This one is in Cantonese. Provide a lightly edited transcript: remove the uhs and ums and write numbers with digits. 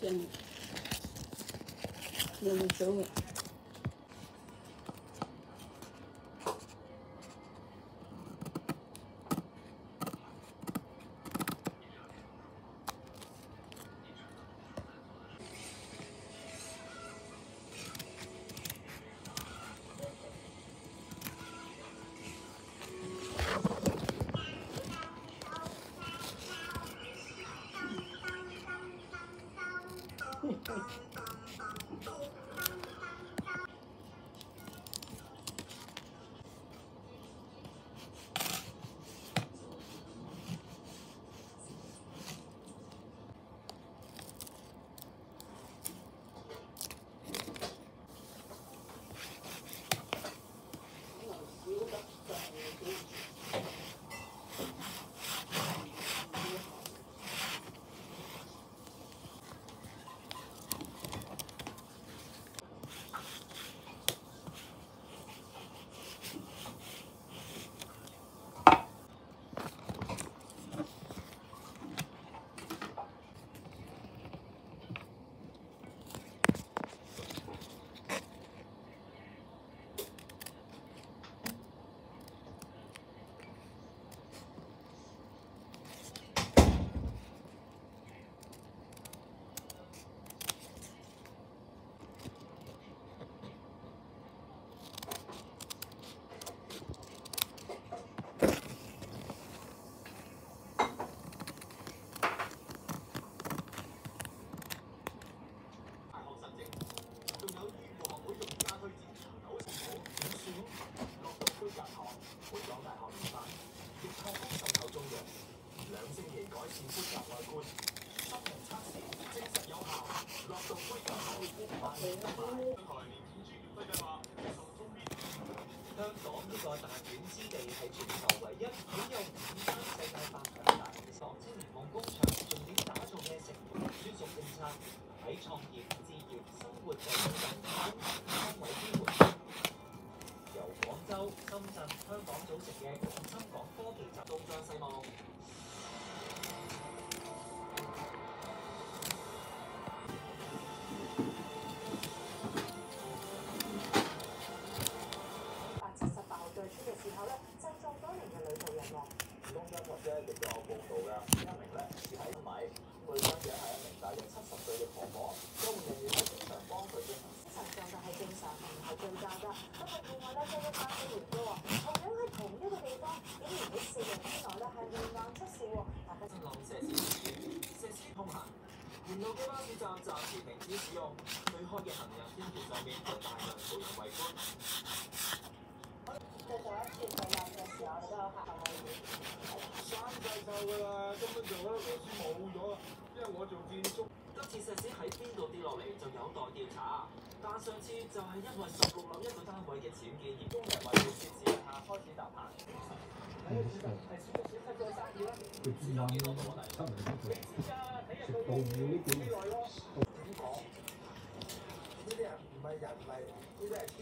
这样，有没有收尾？ 香港呢個彈丸之地係全球唯一擁有5間世界百強大嘅青年夢工場，重點打造嘅成員專屬政策，喺創業、置業、生活就業等崗位支援。由廣州、深圳、香港組成嘅廣深港科技集東張西望。亦都有報道㗎，一名咧住喺米，據親嘅係一名大約70歲嘅婆婆，救援人員咧經常幫佢進行。精神狀態係正常，唔係最佳㗎。不過意外咧即係1、3個月啫喎，同樣喺同一個地方，竟然喺4日之內咧係命案出事喎。大家林蛇絲蛇絲通行，沿路嘅巴士站暫時停止使用，對開嘅行人天橋上面有大量途人圍觀。對上一次佢有嘅時候，你都有客戶。 山計獸㗎啦，根本就嗰啲冇咗啦，因為我做建築。今次石屎喺邊度跌落嚟就有待調查，但上次就係因為16樓一個單位嘅僭建業工人為了設置下開始搭棚。佢自問出嚟都食到魚呢點？點講？呢啲人唔係人嚟，呢啲係天